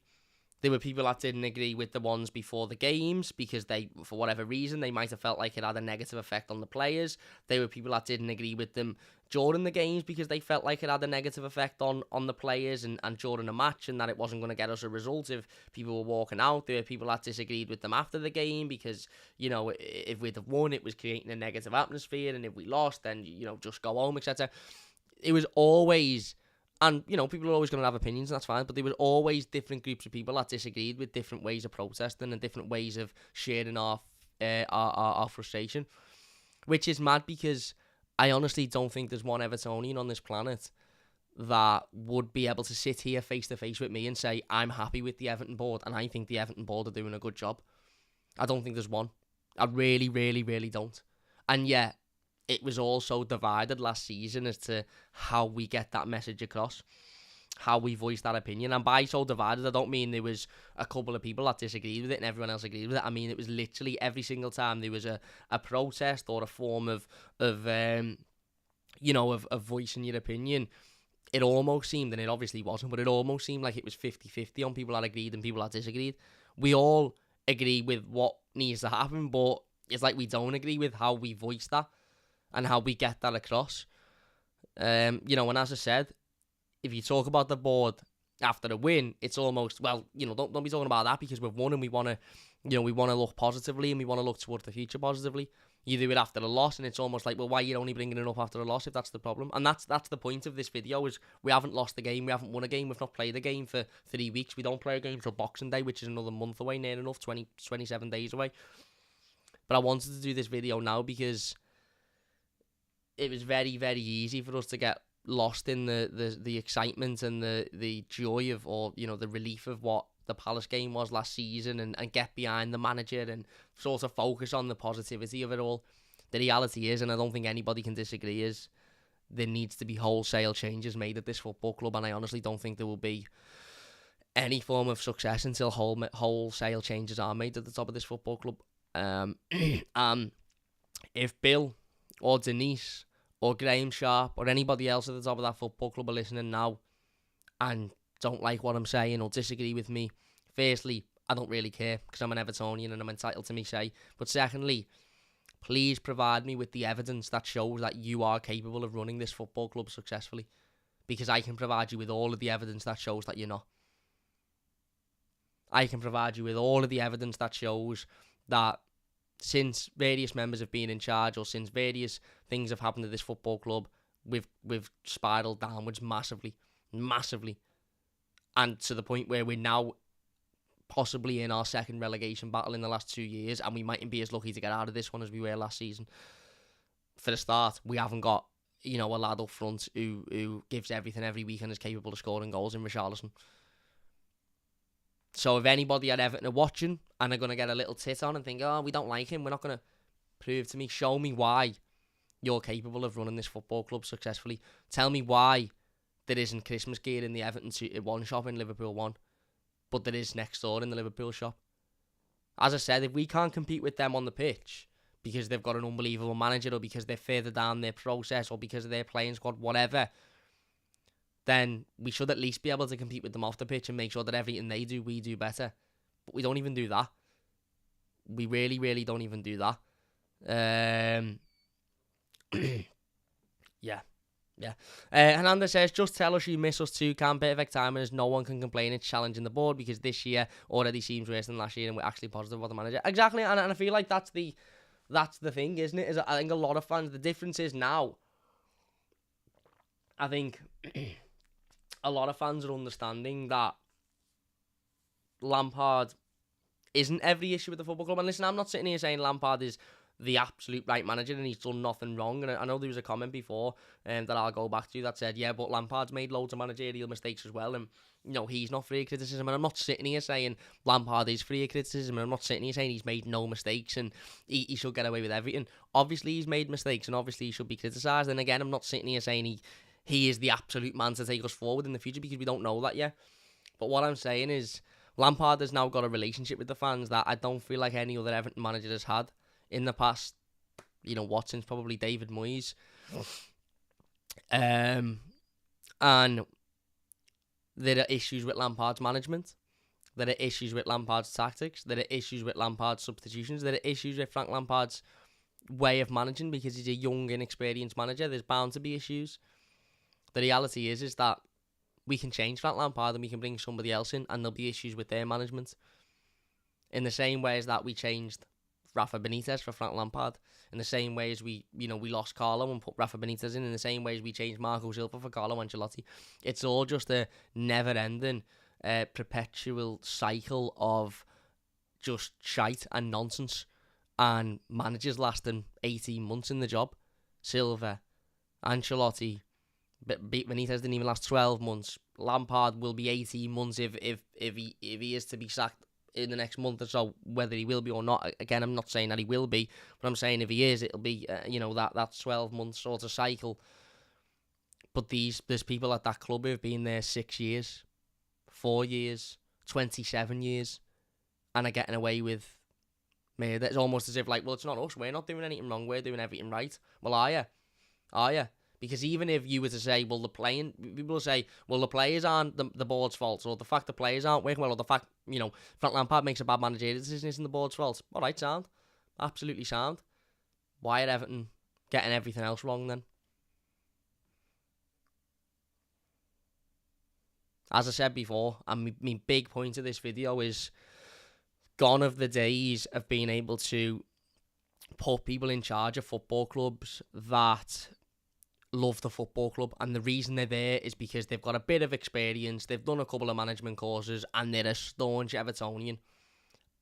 There were people that didn't agree with the ones before the games because they, for whatever reason, they might have felt like it had a negative effect on the players. There were people that didn't agree with them during the games because they felt like it had a negative effect on the players and during a match, and that it wasn't going to get us a result if people were walking out. There were people that disagreed with them after the game because, if we'd have won, it was creating a negative atmosphere, and if we lost, then, just go home, etc. It was always... And, people are always going to have opinions, and that's fine, but there were always different groups of people that disagreed with different ways of protesting and different ways of sharing our frustration, which is mad because I honestly don't think there's one Evertonian on this planet that would be able to sit here face-to-face with me and say, I'm happy with the Everton board, and I think the Everton board are doing a good job. I don't think there's one. I really, really, really don't. And yet, it was also divided last season as to how we get that message across, how we voice that opinion. And by so divided, I don't mean there was a couple of people that disagreed with it and everyone else agreed with it. I mean, it was literally every single time there was a protest or a form of voicing your opinion. It almost seemed, and it obviously wasn't, but it almost seemed like it was 50-50 on people that agreed and people that disagreed. We all agree with what needs to happen, but it's like we don't agree with how we voice that and how we get that across. And as I said, if you talk about the board after a win, it's almost, don't be talking about that because we've won and we want to, we want to look positively and we want to look towards the future positively. You do it after a loss and it's almost like, well, why are you only bringing it up after a loss if that's the problem? And that's the point of this video is we haven't lost the game, we haven't won a game, we've not played a game for 3 weeks. We don't play a game till Boxing Day, which is another month away, near enough, 27 days away. But I wanted to do this video now because it was very, very easy for us to get lost in the excitement and the joy of, or the relief of what the Palace game was last season and get behind the manager and sort of focus on the positivity of it all. The reality is, and I don't think anybody can disagree, is there needs to be wholesale changes made at this football club, and I honestly don't think there will be any form of success until wholesale changes are made at the top of this football club. If Bill or Denise or Graham Sharp or anybody else at the top of that football club are listening now and don't like what I'm saying or disagree with me, firstly, I don't really care because I'm an Evertonian and I'm entitled to me say. But secondly, please provide me with the evidence that shows that you are capable of running this football club successfully, because I can provide you with all of the evidence that shows that you're not. I can provide you with all of the evidence that shows that since various members have been in charge or since various things have happened to this football club, we've spiraled downwards massively, and to the point where we're now possibly in our second relegation battle in the last 2 years, and we mightn't be as lucky to get out of this one as we were last season. For the start, we haven't got a lad up front who gives everything every week and is capable of scoring goals in Richarlison. So if anybody at Everton are watching and are going to get a little tit on and think, oh, we don't like him, we're not going to prove to me, show me why you're capable of running this football club successfully. Tell me why there isn't Christmas gear in the Everton 1 shop in Liverpool 1, but there is next door in the Liverpool shop. As I said, if we can't compete with them on the pitch because they've got an unbelievable manager or because they're further down their process or because of their playing squad, whatever, then we should at least be able to compete with them off the pitch and make sure that everything they do, we do better. But we don't even do that. We really, really don't even do that. Yeah. Hernandez says, just tell us you miss us too, Cam. Perfect timing as no one can complain. It's challenging the board because this year already seems worse than last year and we're actually positive about the manager. Exactly, and I feel like that's the thing, isn't it? I think a lot of fans, the difference is now, I think a lot of fans are understanding that Lampard isn't every issue with the football club. And listen, I'm not sitting here saying Lampard is the absolute right manager and he's done nothing wrong. And I know there was a comment before that I'll go back to that said, yeah, but Lampard's made loads of managerial mistakes as well. And, you know, he's not free of criticism. And I'm not sitting here saying Lampard is free of criticism. And I'm not sitting here saying he's made no mistakes and he should get away with everything. Obviously, he's made mistakes and obviously he should be criticised. And again, I'm not sitting here saying he is the absolute man to take us forward in the future because we don't know that yet. But what I'm saying is Lampard has now got a relationship with the fans that I don't feel like any other Everton manager has had in the past, you know what, since probably David Moyes. And there are issues with Lampard's management. There are issues with Lampard's tactics. There are issues with Lampard's substitutions. There are issues with Frank Lampard's way of managing because he's a young, inexperienced manager. There's bound to be issues. The reality is that we can change Frank Lampard and we can bring somebody else in and there'll be issues with their management. In the same way as that we changed Rafa Benitez for Frank Lampard. In the same way as we lost Carlo and put Rafa Benitez in the same way as we changed Marco Silva for Carlo Ancelotti. It's all just a never-ending, perpetual cycle of just shite and nonsense. And managers lasting 18 months in the job. Silva, Ancelotti, Benitez didn't even last 12 months. Lampard will be 18 months if he is to be sacked in the next month or so, whether he will be or not. Again, I'm not saying that he will be, but I'm saying if he is, it'll be that 12 month sort of cycle. But there's people at that club who've been there 6 years, 4 years, 27 years, and are getting away with murder. It's almost as if like, well, it's not us. We're not doing anything wrong. We're doing everything right. Well, are you? Because even if you were to say, well, people will say, well, the players aren't the board's fault, or the fact the players aren't working well, or the fact, Frank Lampard makes a bad managerial decision isn't the board's fault. All right, sound. Absolutely sound. Why are Everton getting everything else wrong then? As I said before, and my big point of this video is gone of the days of being able to put people in charge of football clubs that love the football club, and the reason they're there is because they've got a bit of experience, they've done a couple of management courses, and they're a staunch Evertonian.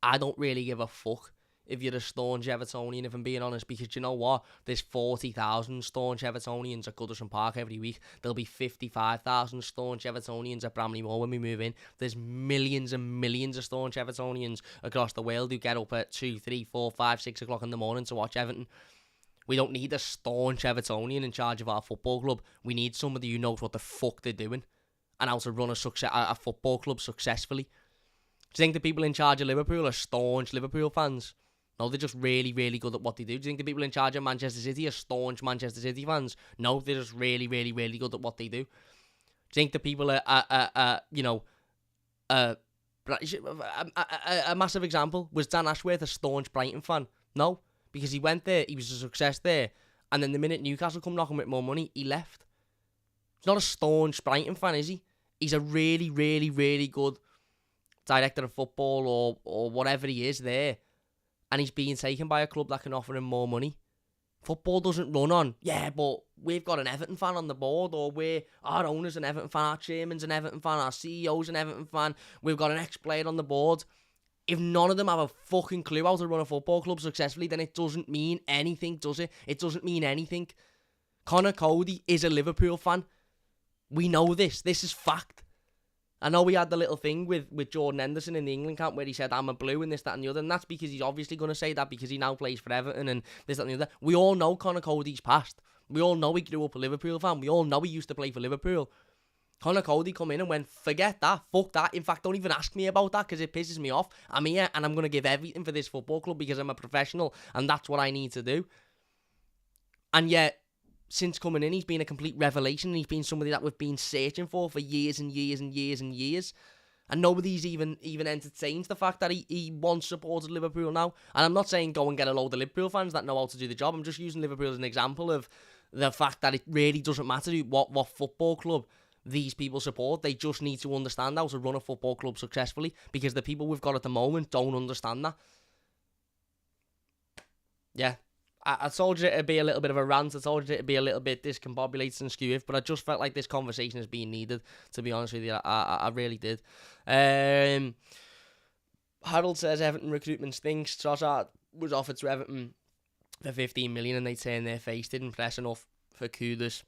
I don't really give a fuck if you're a staunch Evertonian, if I'm being honest, because you know what? There's 40,000 staunch Evertonians at Goodison Park every week. There'll be 55,000 staunch Evertonians at Bramley-Moore when we move in. There's millions and millions of staunch Evertonians across the world who get up at 2, 3, 4, 5, 6 o'clock in the morning to watch Everton. We don't need a staunch Evertonian in charge of our football club. We need somebody who knows what the fuck they're doing and how to run a football club successfully. Do you think the people in charge of Liverpool are staunch Liverpool fans? No, they're just really, really good at what they do. Do you think the people in charge of Manchester City are staunch Manchester City fans? No, they're just really, really, really good at what they do. Do you think the people a massive example, was Dan Ashworth a staunch Brighton fan? No. Because he went there, he was a success there, and then the minute Newcastle come knocking with more money, he left. He's not a staunch Brighton fan, is he? He's a really, really, really good director of football or whatever he is there, and he's being taken by a club that can offer him more money. Football doesn't run on, yeah, but we've got an Everton fan on the board, or our owner's an Everton fan, our chairman's an Everton fan, our CEO's an Everton fan, we've got an ex-player on the board. If none of them have a fucking clue how to run a football club successfully, then it doesn't mean anything, does it? It doesn't mean anything. Connor Cody is a Liverpool fan. We know this. This is fact. I know we had the little thing with Jordan Henderson in the England camp where he said, I'm a blue and this, that and the other. And that's because he's obviously going to say that because he now plays for Everton and this, that and the other. We all know Connor Cody's past. We all know he grew up a Liverpool fan. We all know he used to play for Liverpool. Connor Cody come in and went, forget that, fuck that. In fact, don't even ask me about that because it pisses me off. I'm here and I'm going to give everything for this football club because I'm a professional and that's what I need to do. And yet, since coming in, he's been a complete revelation. He's been somebody that we've been searching for years and years and years and years. And nobody's even entertained the fact that he once supported Liverpool now. And I'm not saying go and get a load of Liverpool fans that know how to do the job. I'm just using Liverpool as an example of the fact that it really doesn't matter what football club these people support. They just need to understand how to run a football club successfully because the people we've got at the moment don't understand that. Yeah, I told you it'd be a little bit of a rant. I told you it'd be a little bit discombobulated and skew but I just felt like this conversation is being needed, to be honest with you. I really did. Harold says Everton recruitment stinks. Trossard was offered to Everton for 15 million and they turned their face. Didn't press enough for Kudus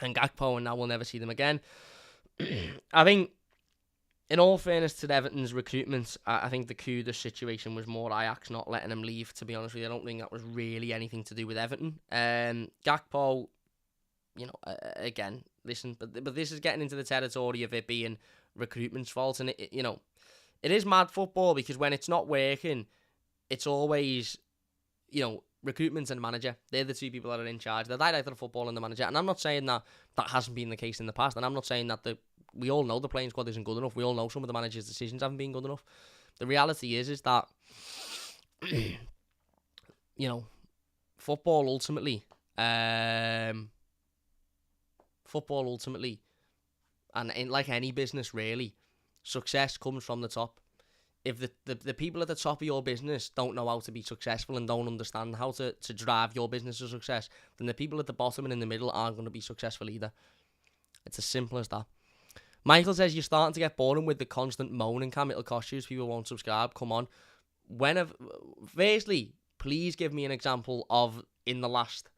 and Gakpo, and now we'll never see them again. I think, in all fairness to Everton's recruitment, I think the Kudus situation was more Ajax not letting him leave, to be honest with you. I don't think that was really anything to do with Everton. Gakpo, again, listen, but this is getting into the territory of it being recruitment's fault, and it is mad football, because when it's not working, it's always, recruitment and manager. They're the two people that are in charge. The director of football and the manager. And I'm not saying that hasn't been the case in the past, and I'm not saying that we all know the playing squad isn't good enough. We all know some of the manager's decisions haven't been good enough. The reality is that, football ultimately, and in like any business really, success comes from the top. If the people at the top of your business don't know how to be successful and don't understand how to drive your business to success, then the people at the bottom and in the middle aren't going to be successful either. It's as simple as that. Michael says, you're starting to get boring with the constant moaning, Cam. It'll cost you, people won't subscribe. Come on. Firstly, please give me an example of, in the last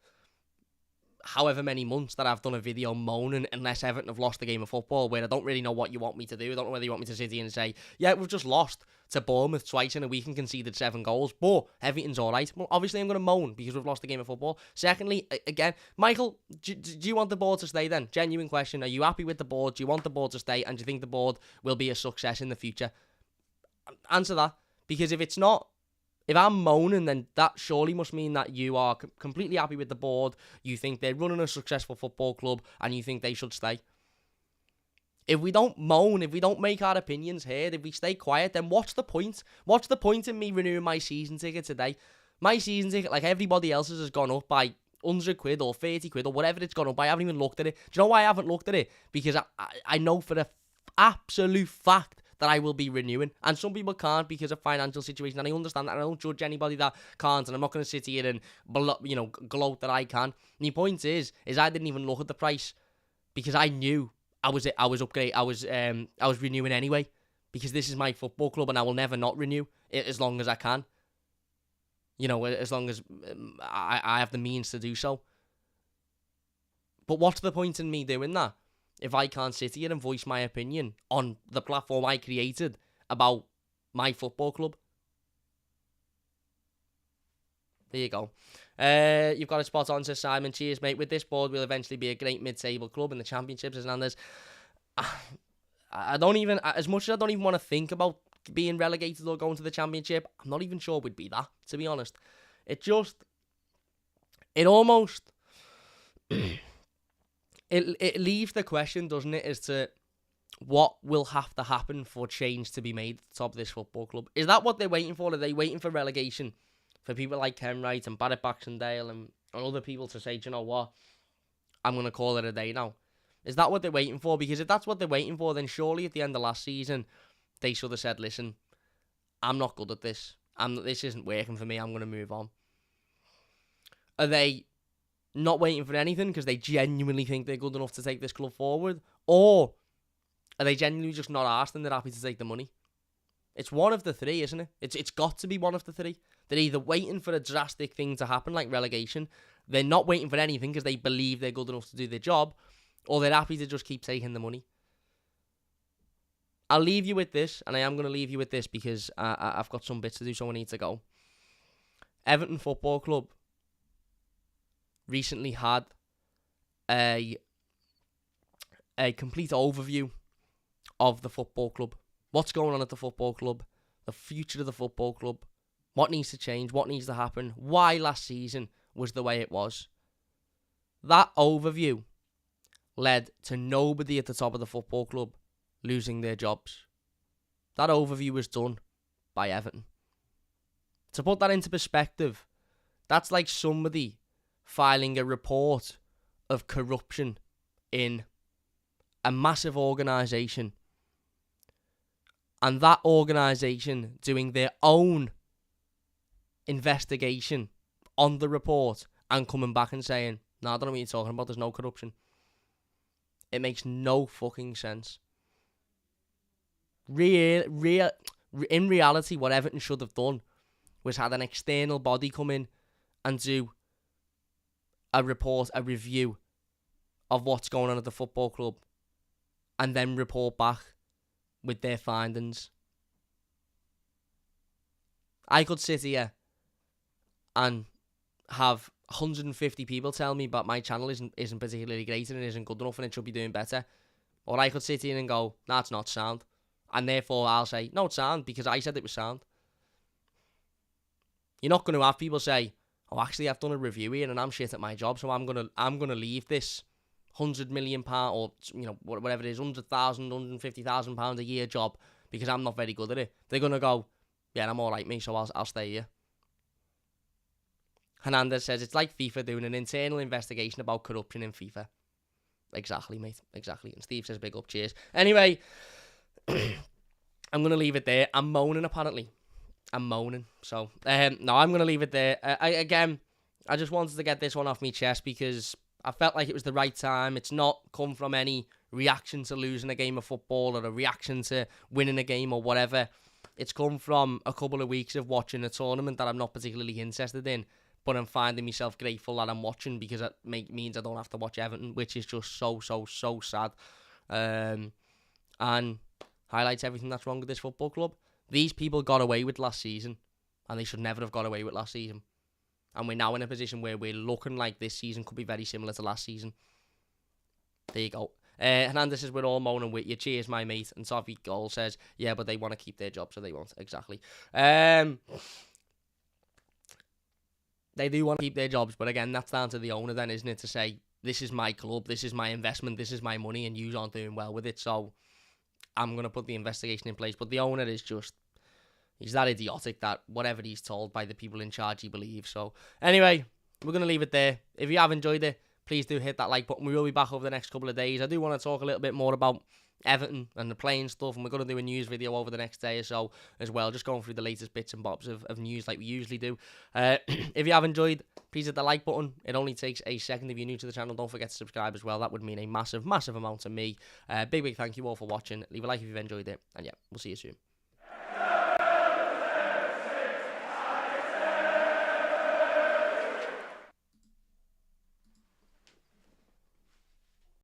however many months, that I've done a video moaning, unless Everton have lost the game of football, where I don't really know what you want me to do. I don't know whether you want me to sit here and say, yeah, we've just lost to Bournemouth twice in a week and conceded 7 goals, but Everton's alright. Well, obviously I'm going to moan because we've lost the game of football. Secondly, again, Michael, do you want the board to stay then? Genuine question. Are you happy with the board? Do you want the board to stay? And do you think the board will be a success in the future? Answer that. Because if it's not, if I'm moaning, then that surely must mean that you are completely happy with the board, you think they're running a successful football club, and you think they should stay. If we don't moan, if we don't make our opinions heard, if we stay quiet, then what's the point? What's the point in me renewing my season ticket today? My season ticket, like everybody else's, has gone up by 100 quid or 30 quid or whatever it's gone up by. I haven't even looked at it. Do you know why I haven't looked at it? Because I know for the absolute fact that I will be renewing, and some people can't because of financial situation, and I understand that, and I don't judge anybody that can't, and I'm not going to sit here and gloat that I can. And the point is I didn't even look at the price because I knew I was renewing anyway, because this is my football club and I will never not renew it as long as I can. As long as I have the means to do so. But what's the point in me doing that if I can't sit here and voice my opinion on the platform I created about my football club? There you go. You've got a spot on, says Simon. Cheers, mate. With this board, we'll eventually be a great mid-table club in the Championship, says Nandez. I don't even, as much as I don't even want to think about being relegated or going to the Championship, I'm not even sure we'd be that, to be honest. It almost... It leaves the question, doesn't it, as to what will have to happen for change to be made at the top of this football club. Is that what they're waiting for? Are they waiting for relegation for people like Ken Wright and Barrett Baxendale and other people to say, do you know what, I'm going to call it a day now? Is that what they're waiting for? Because if that's what they're waiting for, then surely at the end of last season, they should have said, listen, I'm not good at this. This isn't working for me. I'm going to move on. Are they not waiting for anything because they genuinely think they're good enough to take this club forward? Or are they genuinely just not asked and they're happy to take the money? It's one of the three, isn't it? It's got to be one of the three. They're either waiting for a drastic thing to happen like relegation, they're not waiting for anything because they believe they're good enough to do their job, or they're happy to just keep taking the money. I'll leave you with this, and I am going to leave you with this because I've got some bits to do, so I need to go. Everton Football Club recently had a complete overview of the football club. What's going on at the football club, the future of the football club, what needs to change, what needs to happen, why last season was the way it was. That overview led to nobody at the top of the football club losing their jobs. That overview was done by Everton. To put that into perspective, that's like somebody filing a report of corruption in a massive organisation, and that organisation doing their own investigation on the report and coming back and saying, "No, I don't know what you're talking about, there's no corruption." It makes no fucking sense. In reality, what Everton should have done was had an external body come in and do a report, a review of what's going on at the football club, and then report back with their findings. I could sit here and have 150 people tell me but my channel isn't particularly great and it isn't good enough and it should be doing better. Or I could sit here and go, nah, it's not sound. And therefore I'll say, no, it's sound because I said it was sound. You're not going to have people say, oh, actually I've done a review here and I'm shit at my job, so I'm gonna leave this £100 million or whatever it is, £100,000, £150,000 a year job because I'm not very good at it. They're gonna go, yeah, I'm all right, mate, so I'll stay here. Hernandez says it's like FIFA doing an internal investigation about corruption in FIFA. Exactly, mate. Exactly. And Steve says big up, cheers. Anyway, I'm going to leave it there. I'm moaning, apparently. I'm moaning. So, no, I'm going to leave it there. I just wanted to get this one off my chest because I felt like it was the right time. It's not come from any reaction to losing a game of football or a reaction to winning a game or whatever. It's come from a couple of weeks of watching a tournament that I'm not particularly interested in, but I'm finding myself grateful that I'm watching because it means I don't have to watch Everton, which is just so sad. And highlights everything that's wrong with this football club. These people got away with last season, and they should never have got away with last season. And we're now in a position where we're looking like this season could be very similar to last season. There you go. Hernandez says, we're all moaning with you. Cheers, my mate. And Sophie Goal says, yeah, but they want to keep their job, so they won't. Exactly. They do want to keep their jobs, but again, that's down to the owner then, isn't it? To say, this is my club, this is my investment, this is my money, and you aren't doing well with it, so I'm going to put the investigation in place. But the owner is just, he's that idiotic that whatever he's told by the people in charge, he believes. So anyway, we're going to leave it there. If you have enjoyed it, please do hit that like button. We will be back over the next couple of days. I do want to talk a little bit more about Everton and the playing stuff, and we're going to do a news video over the next day or so as well, just going through the latest bits and bobs of news like we usually do. If you have enjoyed, please hit the like button. It only takes a second. If you're new to the channel, don't forget to subscribe as well. That would mean a massive amount to me. Big thank you all for watching. Leave a like if you've enjoyed it, and yeah, we'll see you soon.